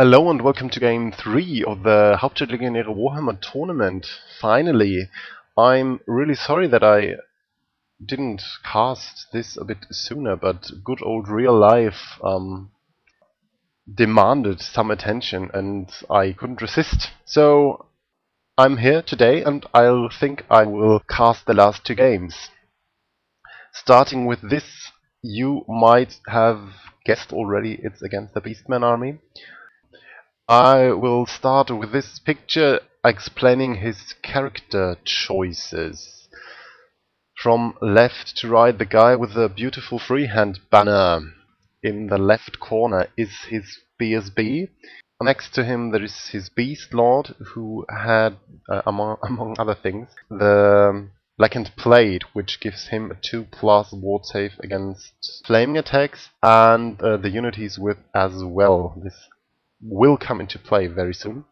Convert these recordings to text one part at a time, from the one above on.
Hello and welcome to game 3 of the Hauptstadt Legionäre Warhammer tournament. Finally, I'm really sorry that I didn't cast this a bit sooner, but good old real life demanded some attention and I couldn't resist. So I'm here today and I think I will cast the last two games. Starting with this, you might have guessed already, it's against the Beastmen army. I will start with this picture explaining his character choices. From left to right, the guy with the beautiful freehand banner in the left corner is his BSB. Next to him there is his Beast Lord, who had, among other things, the blackened plate, which gives him a 2+ ward save against flaming attacks, and the unit he's with as well. This will come into play very soon.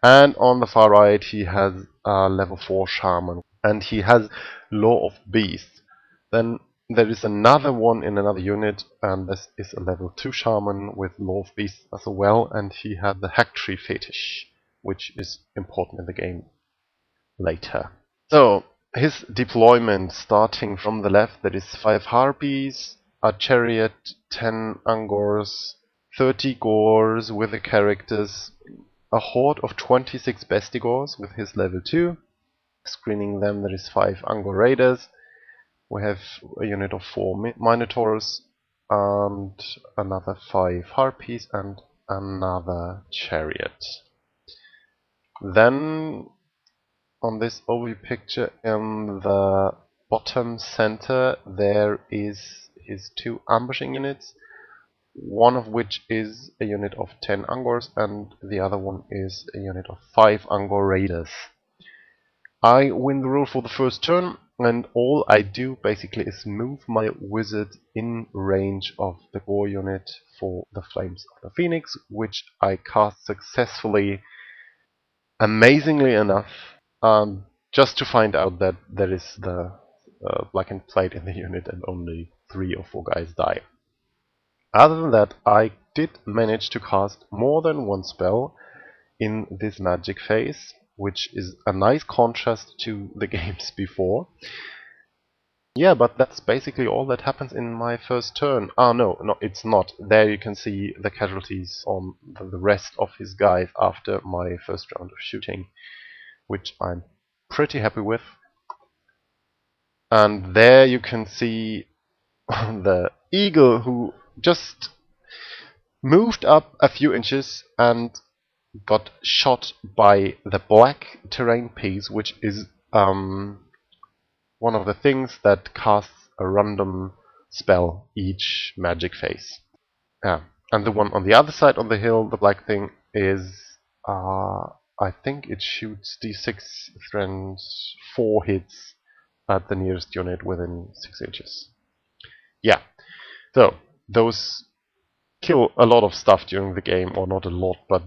And on the far right he has a level 4 shaman and he has Law of Beasts. Then there is another one in another unit and this is a level 2 shaman with Law of Beasts as well, and he had the Hack Tree Fetish, which is important in the game later. So his deployment, starting from the left, there is 5 harpies, a chariot, 10 angors, 30 gores with the characters, a horde of 26 bestigors with his level 2. Screening them there is 5 angor raiders. We have a unit of 4 minotaurs and another 5 harpies and another chariot. Then on this overview picture in the bottom center there is his 2 ambushing units, one of which is a unit of 10 angors and the other one is a unit of 5 angor raiders. I win the rule for the first turn, and all I do basically is move my wizard in range of the gore unit for the Flames of the Phoenix, which I cast successfully, amazingly enough, just to find out that there is the blackened plate in the unit and only 3 or 4 guys die. Other than that, I did manage to cast more than one spell in this magic phase, which is a nice contrast to the games before. Yeah, but that's basically all that happens in my first turn. Ah, no, it's not. There you can see the casualties on the rest of his guys after my first round of shooting, which I'm pretty happy with. And there you can see the eagle who just moved up a few inches and got shot by the black terrain piece, which is one of the things that casts a random spell each magic phase. Yeah. And the one on the other side on the hill, the black thing, is I think it shoots d6 and 4 hits at the nearest unit within 6 inches. Yeah, so those kill a lot of stuff during the game, or not a lot, but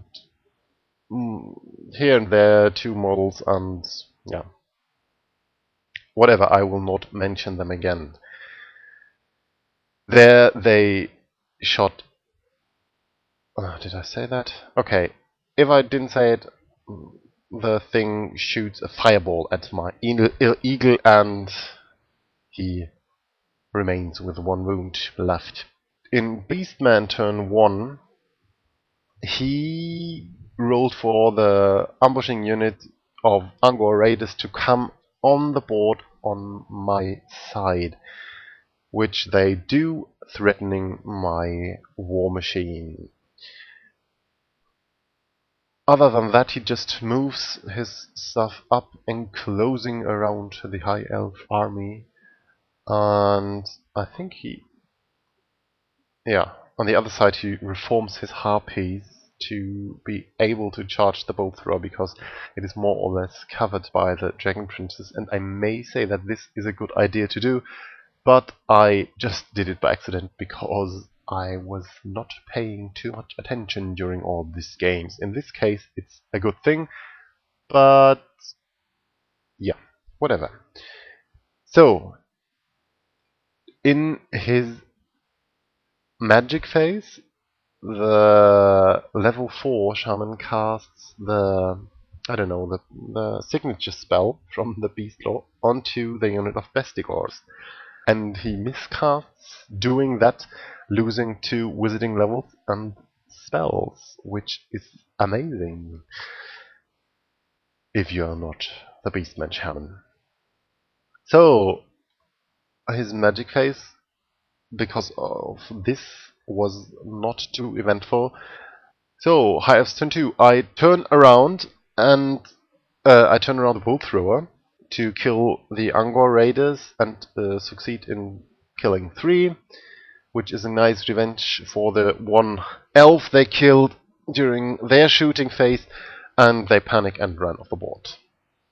here and there 2 models, and yeah, whatever, I will not mention them again. There they shot... did I say that? Okay, if I didn't say it, the thing shoots a fireball at my eagle and he remains with 1 wound left. In Beastman turn 1, he rolled for the ambushing unit of Angor Raiders to come on the board on my side, which they do, threatening my war machine. Other than that, he just moves his stuff up, enclosing around the High Elf army, and I think on the other side he reforms his harpies to be able to charge the bolt thrower, because it is more or less covered by the Dragon Princess, and I may say that this is a good idea to do, but I just did it by accident because I was not paying too much attention during all these games. In this case it's a good thing, but yeah, whatever. So, in his magic phase, the level 4 shaman casts the, I don't know, the signature spell from the Beast Lord onto the unit of Bestigors. And he miscasts doing that, losing 2 wizarding levels and spells, which is amazing if you are not the Beastmen shaman. So, his magic phase, because of this, was not too eventful. So, High Elves turn 2, I turn around and I turn around the Bolt Thrower to kill the Angor Raiders and succeed in killing 3, which is a nice revenge for the 1 elf they killed during their shooting phase, and they panic and run off the board.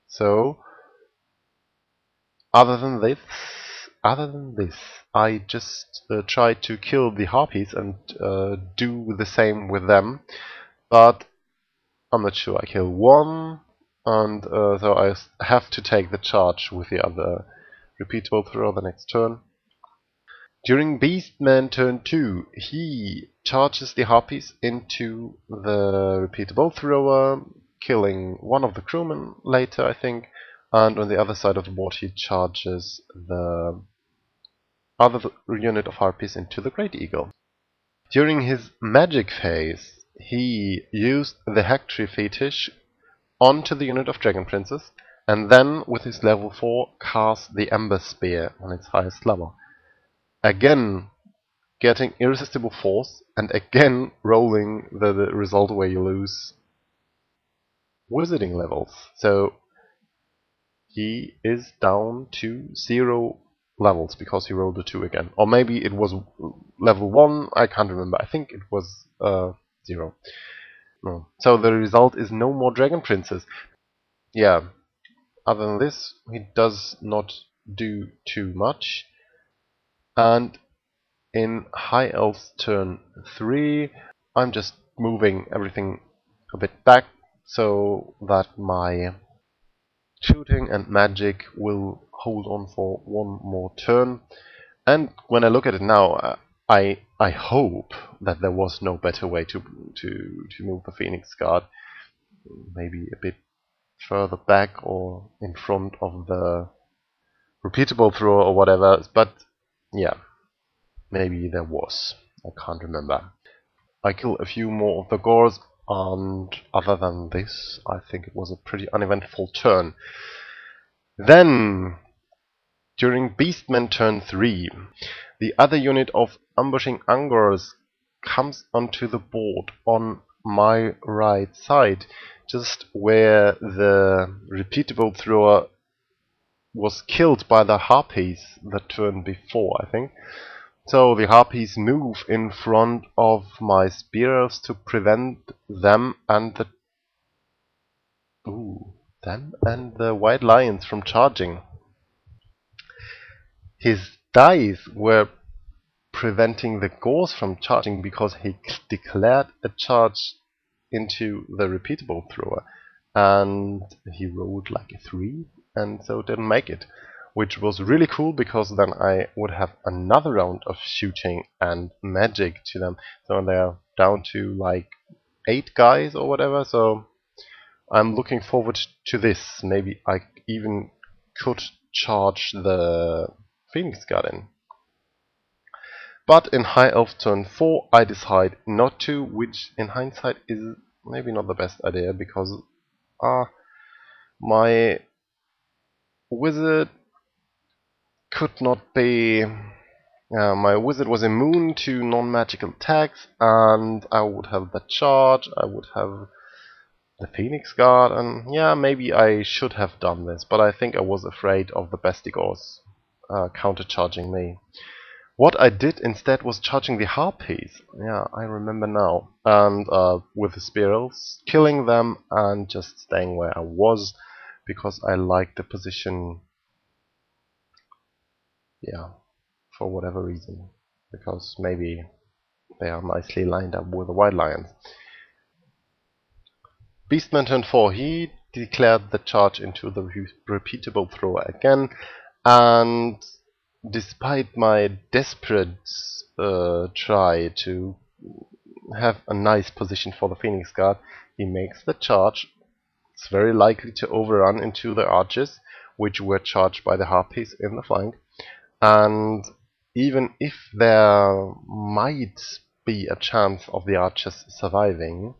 So, other than this, I just tried to kill the harpies and do the same with them, but I'm not sure. I kill 1, and so I have to take the charge with the other repeatable thrower the next turn. During Beastman turn 2, he charges the harpies into the repeatable thrower, killing 1 of the crewmen later, I think, and on the other side of the board he charges the other unit of harpies into the Great Eagle. During his magic phase, he used the Hack-Tree Fetish onto the unit of Dragon Princess, and then with his level 4 cast the Ember Spear on its highest level. Again getting irresistible force, and again rolling the result where you lose wizarding levels. So he is down to 0 levels because he rolled a 2 again. Or maybe it was level 1, I can't remember. I think it was 0. No. So the result is no more Dragon Princess. Yeah, other than this, he does not do too much. And in High Elves turn 3, I'm just moving everything a bit back so that my shooting and magic will hold on for 1 more turn. And when I look at it now, I hope that there was no better way to move the Phoenix Guard. Maybe a bit further back or in front of the repeatable thrower or whatever. But yeah, maybe there was. I can't remember. I kill a few more of the Gors, and other than this, I think it was a pretty uneventful turn. Then, during Beastman turn 3, the other unit of ambushing Angors comes onto the board on my right side, just where the repeatable thrower was killed by the harpies the turn before, I think. So the harpies move in front of my spear elves to prevent them and the white lions from charging. His dice were preventing the Gors from charging because he declared a charge into the repeatable thrower, and he rolled like a 3, and so didn't make it, which was really cool because then I would have another round of shooting and magic to them. So they're down to like 8 guys or whatever, so I'm looking forward to this. Maybe I even could charge the Phoenix Garden. But in High Elf turn 4 I decide not to, which in hindsight is maybe not the best idea, because my wizard could not be... my wizard was immune to non-magical attacks, and I would have the charge, I would have the Phoenix Guard, and yeah, maybe I should have done this, but I think I was afraid of the Bestigors counter-charging me. What I did instead was charging the harpies. Yeah, I remember now. And with the spear elves, killing them and just staying where I was because I liked the position. Yeah, for whatever reason. Because maybe they are nicely lined up with the white lions. Beastman turn 4, he declared the charge into the repeatable thrower again, and despite my desperate try to have a nice position for the Phoenix Guard. He makes the charge. It's very likely to overrun into the archers, which were charged by the Harpies in the flank. And even if there might be a chance of the archers surviving,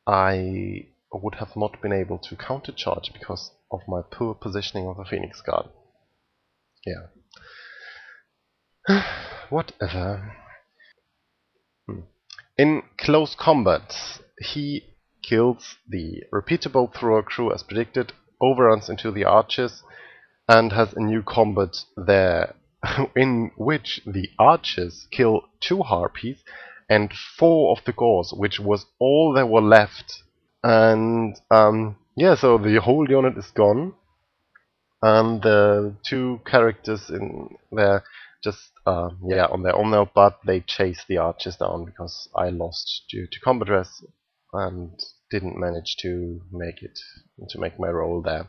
I would have not been able to countercharge because of my poor positioning of the Phoenix Guard. Yeah. Whatever. In close combat, he kills the repeatable thrower crew as predicted, overruns into the archers, and has a new combat there in which the archers kill 2 harpies and 4 of the Gauls, which was all there were left. And yeah, so the whole unit is gone, and the 2 characters in there just yeah, on their own now, but they chase the archers down because I lost due to combat rest and didn't manage to make my role there.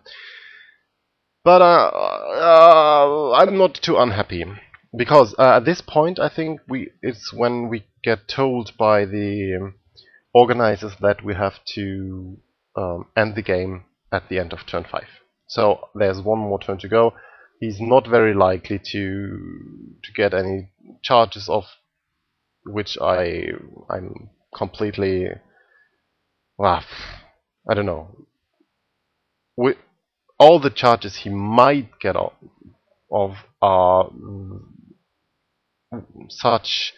But I'm not too unhappy because at this point I think it's when we get told by the organizers that we have to end the game at the end of turn 5. So there's one more turn to go. He's not very likely to get any charges off, which I'm completely, well, I don't know. With all the charges he might get off are such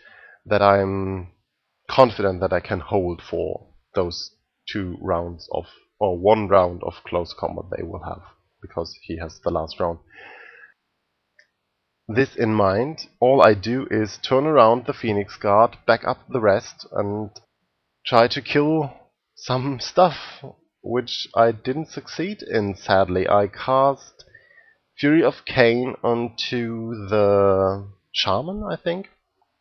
that I'm confident that I can hold for those 2 rounds of, or 1 round of close combat they will have, because he has the last round. This in mind, all I do is turn around the Phoenix Guard, back up the rest, and try to kill some stuff, which I didn't succeed in, sadly. I cast Fury of Cain onto the Shaman, I think,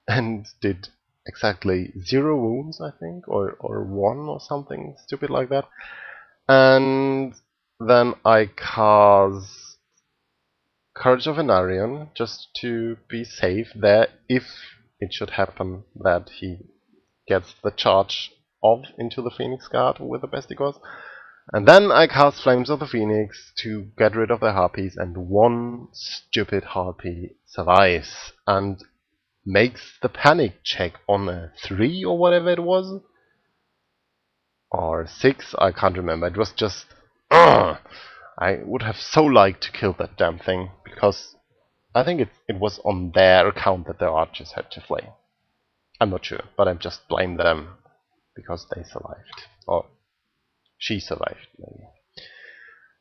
and did exactly 0 wounds, I think, or 1 or something stupid like that. And then I cast Courage of Anarion just to be safe there if it should happen that he gets the charge off into the Phoenix Guard with the Bestigos. And then I cast Flames of the Phoenix to get rid of the Harpies, and 1 stupid Harpy survives and makes the panic check on a 3 or whatever it was, or 6, I can't remember. It was just I would have so liked to kill that damn thing, because I think it was on their account that the archers had to flee. I'm not sure, but I just blame them because they survived, or she survived maybe.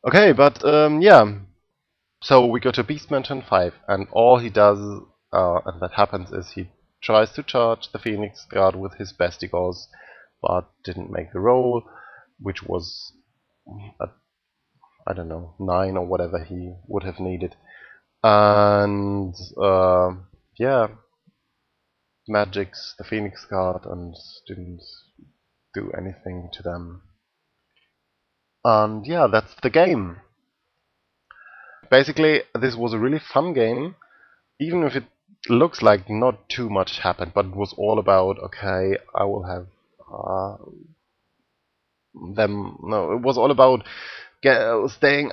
Okay, but yeah, so we go to Beastmen turn 5, and all he does, and that happens, is he tries to charge the Phoenix Guard with his Bestigos, but didn't make the roll, which was I don't know, 9 or whatever he would have needed. And yeah, magics the Phoenix Guard and didn't do anything to them. And yeah, that's the game. Basically, this was a really fun game, even if it looks like not too much happened, but it was all about, okay, I will have them. No, it was all about staying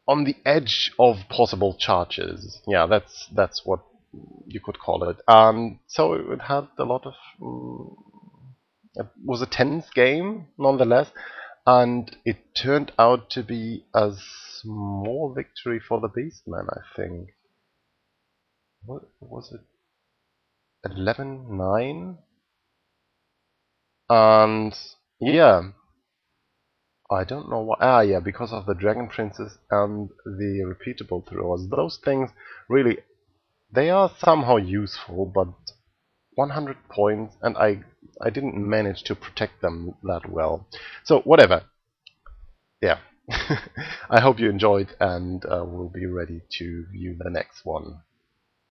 on the edge of possible charges. Yeah, that's what you could call it. So it had a lot of. It was a tense game, nonetheless, and it turned out to be a small victory for the Beastmen, I think. What was it? 11-9? And yeah, I don't know why. Yeah, because of the Dragon Princess and the repeatable throwers. Those things, really, they are somehow useful, but 100 points, and I didn't manage to protect them that well. So, whatever. Yeah. I hope you enjoyed, and we'll be ready to view the next one.